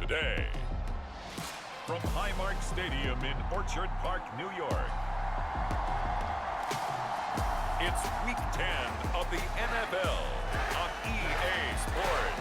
today. From Highmark Stadium in Orchard Park, New York, it's Week 10 of the NFL on EA Sports.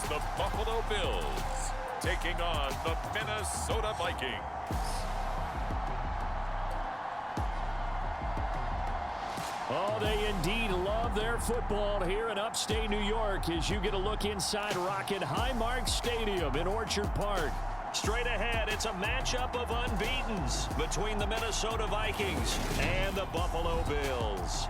The Buffalo Bills taking on the Minnesota Vikings. Oh, they indeed love their football here in upstate New York as you get a look inside Rocket Highmark Stadium in Orchard Park. Straight ahead, it's a matchup of unbeatens between the Minnesota Vikings and the Buffalo Bills.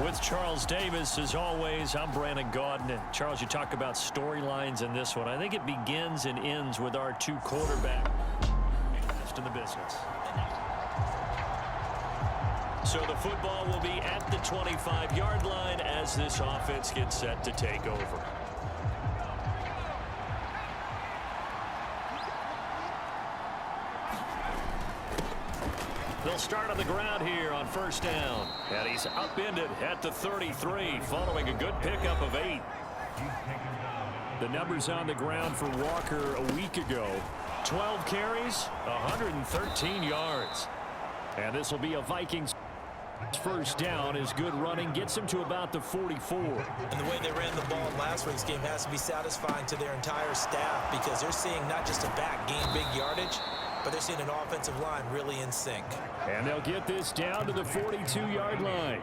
With Charles Davis, as always, I'm Brandon Gaudin. And Charles, you talk about storylines in this one. I think it begins and ends with our two quarterbacks in the business. So the football will be at the 25-yard line as this offense gets set to take over. They'll start on the ground here on first down. And he's upended at the 33 following a good pickup of 8. The numbers on the ground for Walker a week ago. 12 carries, 113 yards. And this will be a Vikings first down. As good running gets him to about the 44. And the way they ran the ball in last week's game has to be satisfying to their entire staff because they're seeing not just a back gain big yardage, but they're seeing an offensive line really in sync. And they'll get this down to the 42-yard line.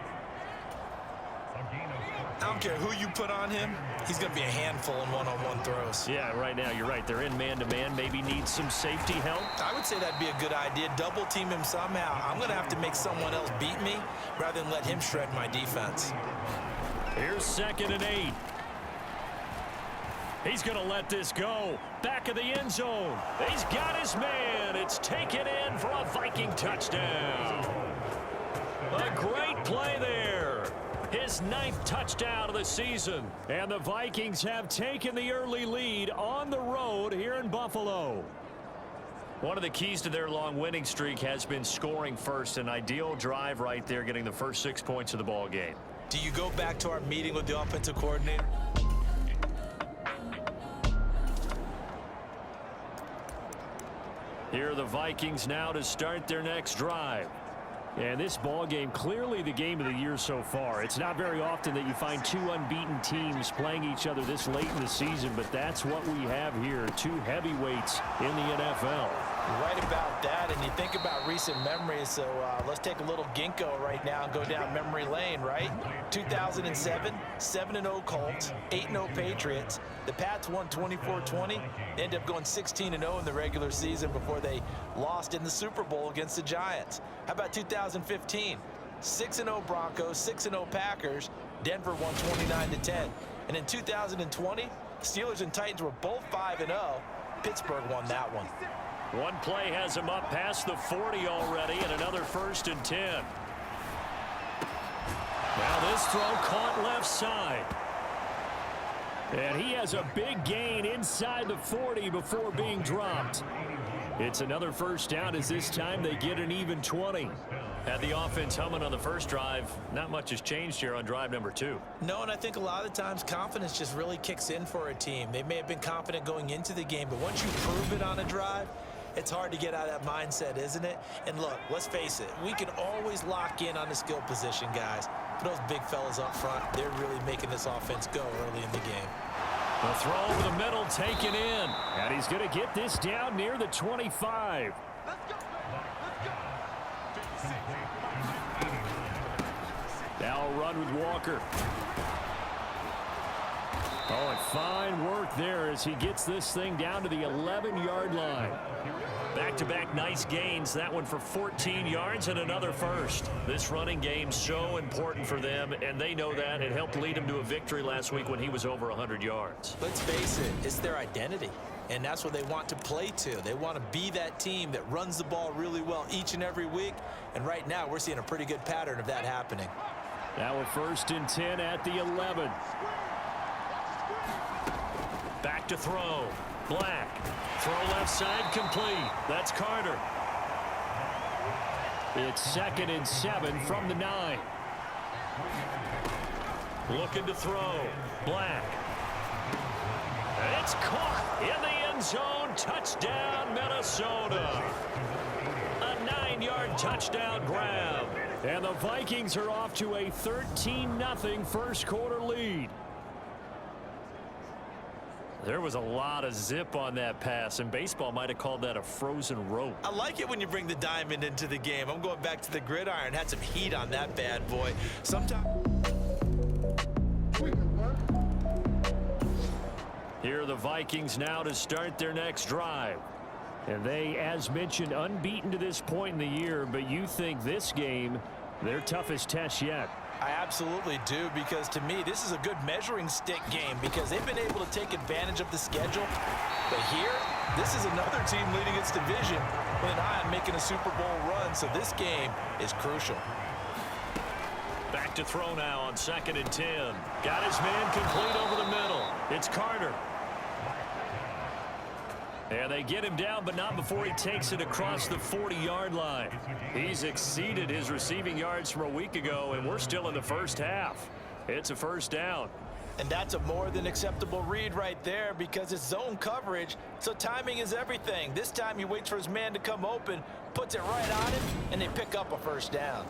I don't care who you put on him, he's going to be a handful in one-on-one throws. Yeah, right now, you're right. They're in man-to-man. Maybe need some safety help. I would say that'd be a good idea. Double team him somehow. I'm going to have to make someone else beat me rather than let him shred my defense. Here's 2nd and 8. He's going to let this go. Back of the end zone. He's got his man. It's taken in for a Viking touchdown. A great play there. His 9th touchdown of the season. And the Vikings have taken the early lead on the road here in Buffalo. One of the keys to their long winning streak has been scoring first. An ideal drive right there, getting the first 6 points of the ball game. Do you go back to our meeting with the offensive coordinator? Here are the Vikings now to start their next drive. And this ball game, clearly the game of the year so far. It's not very often that you find two unbeaten teams playing each other this late in the season, but that's what we have here, two heavyweights in the NFL. Right about that, and you think about recent memories, so let's take a little ginkgo right now and go down memory lane, right? 2007, 7-0 Colts, 8-0 Patriots. The Pats won 24-20. They ended up going 16-0 in the regular season before they lost in the Super Bowl against the Giants. How about 2015? 6-0 Broncos, 6-0 Packers. Denver won 29-10. And in 2020, Steelers and Titans were both 5-0. Pittsburgh won that one. One play has him up past the 40 already, and another 1st and 10. Now this throw caught left side. And he has a big gain inside the 40 before being dropped. It's another first down as this time they get an even 20. Had the offense humming on the first drive. Not much has changed here on drive number 2. No, and I think a lot of the times confidence just really kicks in for a team. They may have been confident going into the game, but once you prove it on a drive, it's hard to get out of that mindset, isn't it? And look, let's face it, we can always lock in on the skill position, guys. But those big fellas up front, they're really making this offense go early in the game. The throw over the middle taken in. And he's going to get this down near the 25. Now a run with Walker. Oh, and fine work there as he gets this thing down to the 11-yard line. Back-to-back nice gains. That one for 14 yards and another first. This running game so important for them, and they know that. It helped lead them to a victory last week when he was over 100 yards. Let's face it, it's their identity, and that's what they want to play to. They want to be that team that runs the ball really well each and every week, and right now we're seeing a pretty good pattern of that happening. Now a 1st and 10 at the 11. Back to throw. Black. Throw left side complete. That's Carter. It's 2nd and 7 from the 9. Looking to throw. Black. It's caught in the end zone. Touchdown, Minnesota. A 9-yard touchdown grab. And the Vikings are off to a 13-0 first quarter lead. There was a lot of zip on that pass, and baseball might have called that a frozen rope. I like it when you bring the diamond into the game. I'm going back to the gridiron. Had some heat on that bad boy. Sometimes. Here are the Vikings now to start their next drive. And they, as mentioned, unbeaten to this point in the year, but you think this game, their toughest test yet. I absolutely do, because to me this is a good measuring stick game because they've been able to take advantage of the schedule. But here, this is another team leading its division with an eye on making a Super Bowl run, so this game is crucial. Back to throw now on 2nd and 10. Got his man complete over the middle. It's Carter. And they get him down, but not before he takes it across the 40-yard line. He's exceeded his receiving yards from a week ago, and we're still in the first half. It's a 1st down. And that's a more than acceptable read right there because it's zone coverage, so timing is everything. This time he waits for his man to come open, puts it right on him, and they pick up a 1st down.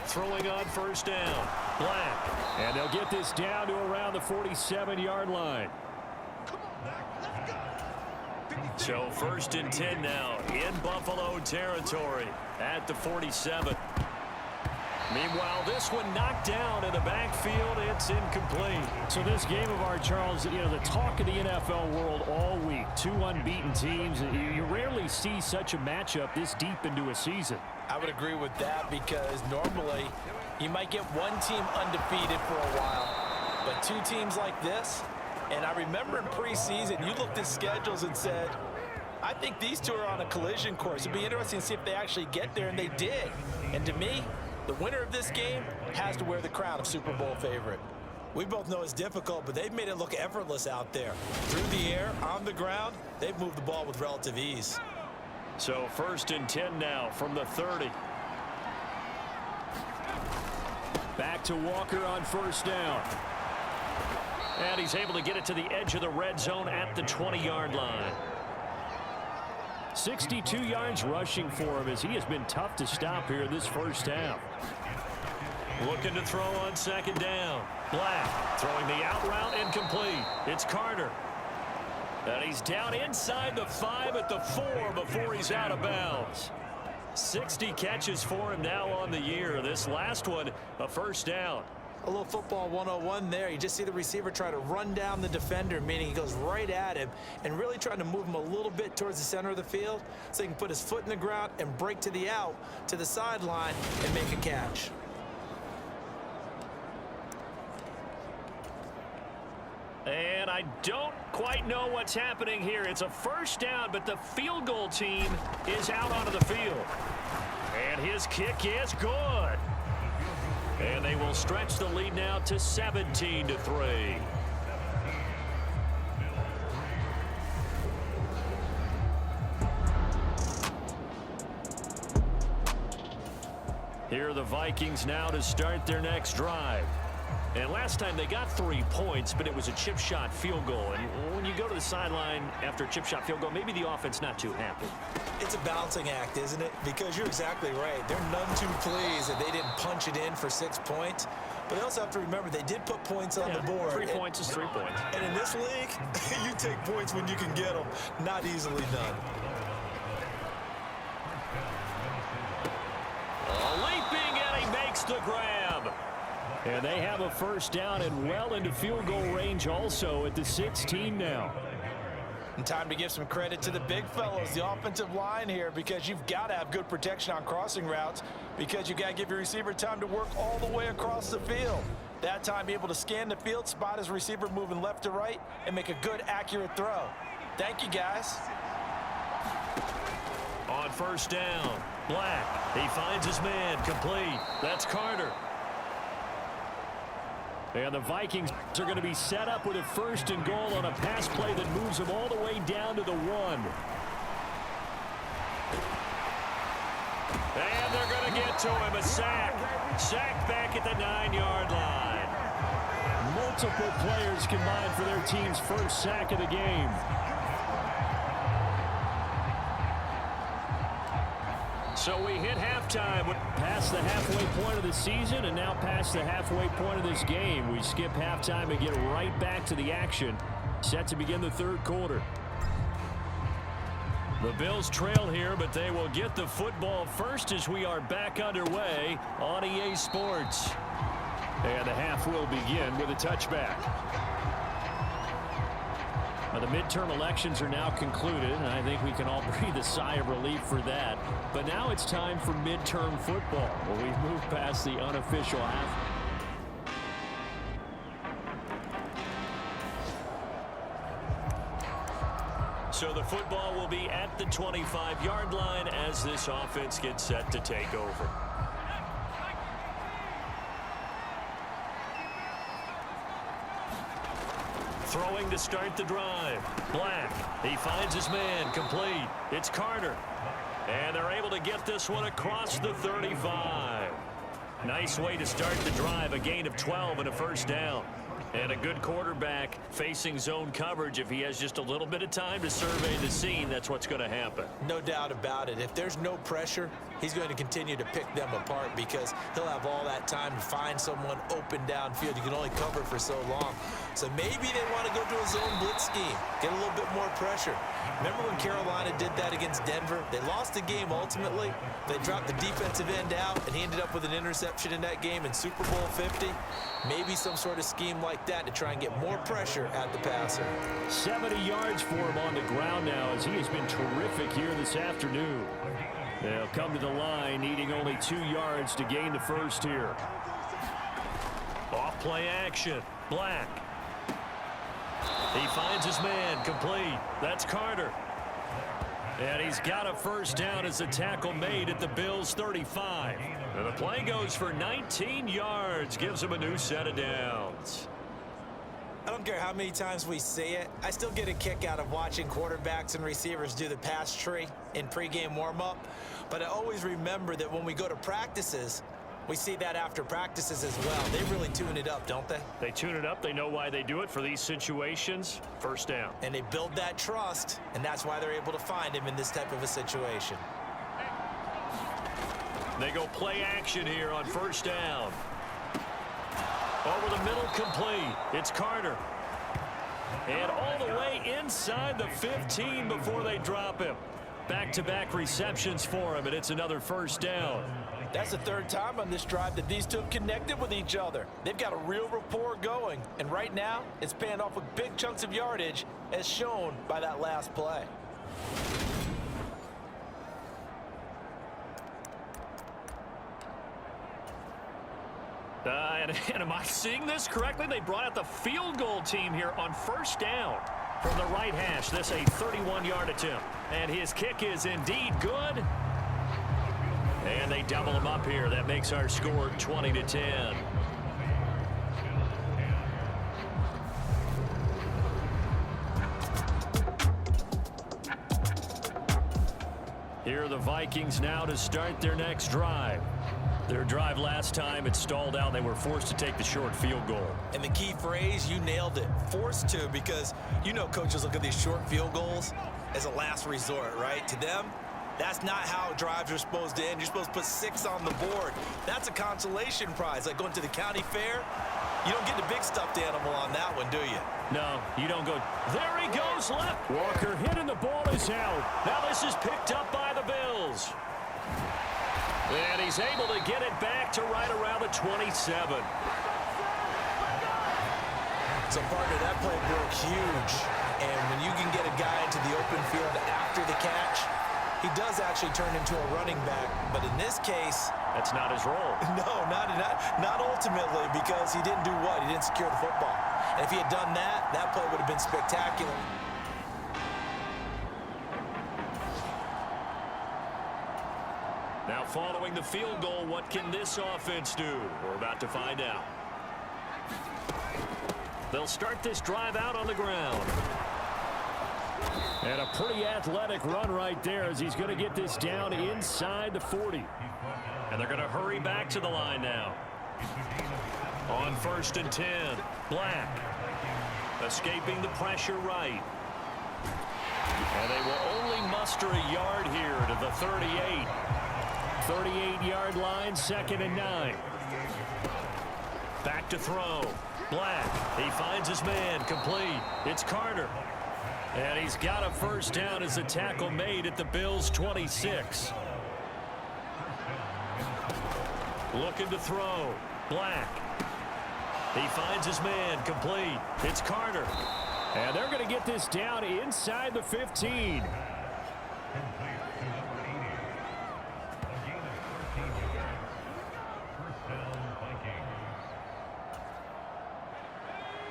Throwing on 1st down. Black. And they'll get this down to around the 47-yard line. So 1st and 10 now in Buffalo territory at the 47. Meanwhile, this one knocked down in the backfield. It's incomplete. So this game of ours, Charles, you know, the talk of the NFL world all week. 2 unbeaten teams. You rarely see such a matchup this deep into a season. I would agree with that because normally you might get one team undefeated for a while, but 2 teams like this, and I remember in preseason you looked at schedules and said, I think these 2 are on a collision course. It'd be interesting to see if they actually get there, and they did. And to me, the winner of this game has to wear the crown of Super Bowl favorite. We both know it's difficult, but they've made it look effortless out there. Through the air, on the ground, they've moved the ball with relative ease. So 1st and 10 now from the 30. Back to Walker on 1st down. And he's able to get it to the edge of the red zone at the 20-yard line. 62 yards rushing for him as he has been tough to stop here this first half. Looking to throw on 2nd down. Black throwing the out route incomplete. It's Carter. And he's down inside the 5 at the 4 before he's out of bounds. 60 catches for him now on the year. This last one, a 1st down. A little football 101 there. You just see the receiver try to run down the defender, meaning he goes right at him and really trying to move him a little bit towards the center of the field so he can put his foot in the ground and break to the out, to the sideline, and make a catch. And I don't quite know what's happening here. It's a 1st down, but the field goal team is out onto the field. And his kick is good. And they will stretch the lead now to 17-3. Here are the Vikings now to start their next drive. And last time they got 3 points, but it was a chip shot field goal. And when you go to the sideline after a chip shot field goal, maybe the offense not too happy. It's a balancing act, isn't it? Because you're exactly right. They're none too pleased that they didn't punch it in for 6 points. But they also have to remember they did put points on the board. 3 points is 3 points. And in this league, you take points when you can get them. Not easily done. And they have a first down and well into field goal range also at the 16 now. And time to give some credit to the big fellows, the offensive line here, because you've got to have good protection on crossing routes because you've got to give your receiver time to work all the way across the field. That time, be able to scan the field, spot his receiver moving left to right, and make a good, accurate throw. Thank you, guys. On first down, Black. He finds his man, complete. That's Carter. And the Vikings are going to be set up with a first and goal on a pass play that moves them all the way down to the 1. And they're going to get to him, a sack. Sack back at the 9-yard line. Multiple players combined for their team's first sack of the game. So we hit halftime, past the halfway point of the season and now past the halfway point of this game. We skip halftime and get right back to the action. Set to begin the third quarter. The Bills trail here, but they will get the football first as we are back underway on EA Sports. And the half will begin with a touchback. The midterm elections are now concluded, and I think we can all breathe a sigh of relief for that. But now it's time for midterm football, where we've moved past the unofficial half. So the football will be at the 25-yard line as this offense gets set to take over. Throwing to start the drive. Black. He finds his man. Complete. It's Carter. And they're able to get this one across the 35. Nice way to start the drive. A gain of 12 and a first down. And a good quarterback facing zone coverage. If he has just a little bit of time to survey the scene, that's what's going to happen. No doubt about it. If there's no pressure, he's going to continue to pick them apart because he'll have all that time to find someone open downfield. You can only cover for so long. So maybe they want to go to a zone blitz scheme, get a little bit more pressure. Remember when Carolina did that against Denver? They lost the game ultimately. They dropped the defensive end out, and he ended up with an interception in that game in Super Bowl 50. Maybe some sort of scheme like that to try and get more pressure at the passer. 70 yards for him on the ground now as he has been terrific here this afternoon. They'll come to the line needing only 2 yards to gain the first here. Off play action. Black. He finds his man. Complete. That's Carter. And he's got a first down as the tackle made at the Bills' 35. And the play goes for 19 yards. Gives him a new set of downs. I don't care how many times we see it. I still get a kick out of watching quarterbacks and receivers do the pass tree in pregame warm-up. But I always remember that when we go to practices, we see that after practices as well. They really tune it up, don't they? They tune it up. They know why they do it for these situations. First down. And they build that trust, and that's why they're able to find him in this type of a situation. They go play action here on first down. Over the middle, complete. It's Carter. And all the way inside the 15 before they drop him. Back-to-back receptions for him, and it's another first down. That's the third time on this drive that these two have connected with each other. They've got a real rapport going, and right now it's paying off with big chunks of yardage as shown by that last play. And am I seeing this correctly? They brought out the field goal team here on first down from the right hash. This a 31-yard attempt. And his kick is indeed good. And they double him up here. That makes our score 20-10. Here are the Vikings now to start their next drive. Their drive last time, it stalled out. They were forced to take the short field goal. And the key phrase, you nailed it. Forced to, because you know coaches look at these short field goals as a last resort, right? To them, that's not how drives are supposed to end. You're supposed to put 6 on the board. That's a consolation prize, like going to the county fair. You don't get the big stuffed animal on that one, do you? No, you don't go. There he goes left. Walker hit and the ball is out. Now this is picked up by the Bills. And he's able to get it back to right around the 27. So, partner, that play broke huge. And when you can get a guy into the open field after the catch, he does actually turn into a running back. But in this case, that's not his role. No, not ultimately, because he didn't do what? He didn't secure the football. And if he had done that, that play would have been spectacular. Now following the field goal, what can this offense do? We're about to find out. They'll start this drive out on the ground. And a pretty athletic run right there as he's going to get this down inside the 40. And they're going to hurry back to the line now. On 1st and 10, Black. Escaping the pressure right. And they will only muster a yard here to the 38. 38-yard line, 2nd and 9. Back to throw. Black. He finds his man. Complete. It's Carter. And he's got a first down as the tackle made at the Bills' 26. Looking to throw. Black. He finds his man. Complete. It's Carter. And they're going to get this down inside the 15.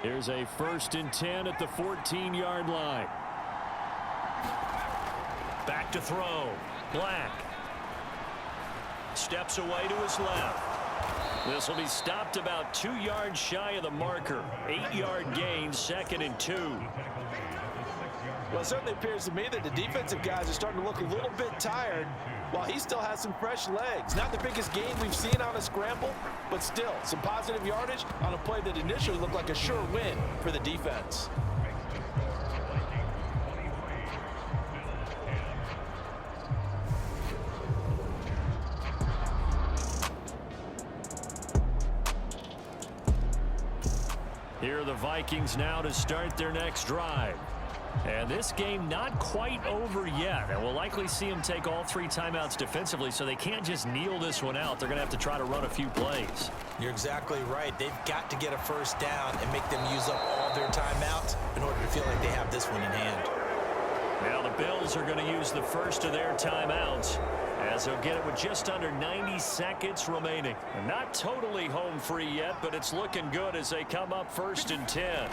Here's a 1st and 10 at the 14-yard line. Back to throw. Black. Steps away to his left. This will be stopped about 2 yards shy of the marker. 8-yard gain, 2nd and 2. Well, it certainly appears to me that the defensive guys are starting to look a little bit tired while he still has some fresh legs. Not the biggest gain we've seen on a scramble, but still some positive yardage on a play that initially looked like a sure win for the defense. Here are the Vikings now to start their next drive. And this game not quite over yet. And we'll likely see them take all 3 timeouts defensively, so they can't just kneel this one out. They're going to have to try to run a few plays. You're exactly right. They've got to get a first down and make them use up all their timeouts in order to feel like they have this one in hand. Now the Bills are going to use the first of their timeouts as they'll get it with just under 90 seconds remaining. And not totally home free yet, but it's looking good as they come up 1st and 10.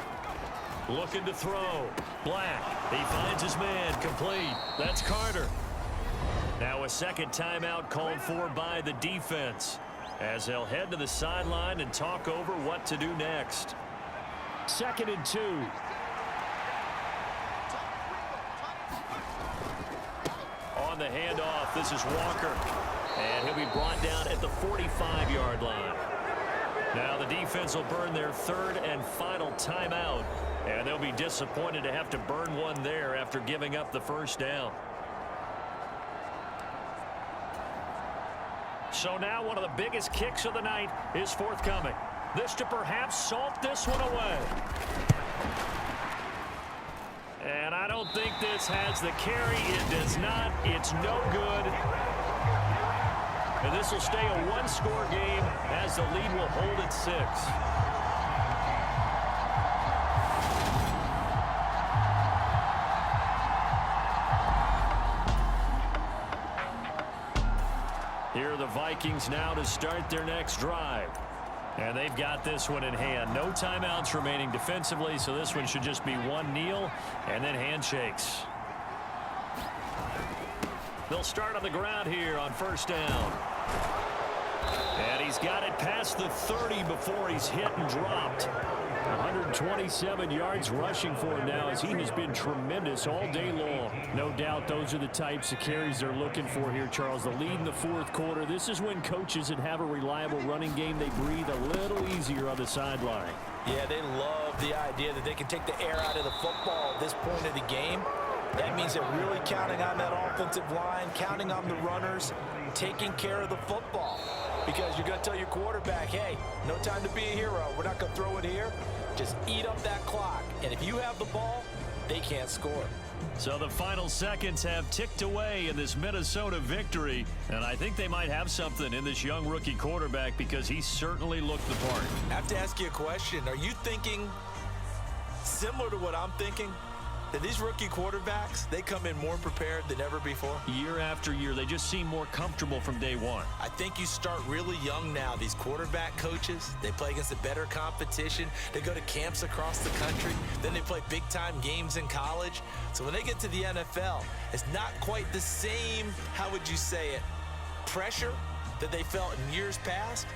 Looking to throw. Black. He finds his man. Complete. That's Carter. Now a second timeout called for by the defense as they'll head to the sideline and talk over what to do next. 2nd and 2. On the handoff, this is Walker. And he'll be brought down at the 45-yard line. Now the defense will burn their 3rd and final timeout. And they'll be disappointed to have to burn one there after giving up the first down. So now one of the biggest kicks of the night is forthcoming. This to perhaps salt this one away. And I don't think this has the carry. It does not. It's no good. And this will stay a 1-score game as the lead will hold at 6. Here are the Vikings now to start their next drive. And they've got this one in hand. No timeouts remaining defensively, so this one should just be one kneel and then handshakes. They'll start on the ground here on 1st down. And he's got it past the 30 before he's hit and dropped. 127 yards rushing for him now as he has been tremendous all day long. No doubt those are the types of carries they're looking for here, Charles. The lead in the 4th quarter. This is when coaches that have a reliable running game, they breathe a little easier on the sideline. Yeah, they love the idea that they can take the air out of the football at this point of the game. That means they're really counting on that offensive line, counting on the runners, taking care of the football. Because you're going to tell your quarterback, hey, no time to be a hero. We're not going to throw it here. Just eat up that clock. And if you have the ball, they can't score. So the final seconds have ticked away in this Minnesota victory. And I think they might have something in this young rookie quarterback because he certainly looked the part. I have to ask you a question. Are you thinking similar to what I'm thinking? That these rookie quarterbacks, they come in more prepared than ever before. Year after year, they just seem more comfortable from day one. I think you start really young now. These quarterback coaches, they play against a better competition. They go to camps across the country. Then they play big-time games in college. So when they get to the NFL, it's not quite the same, how would you say it, pressure that they felt in years past.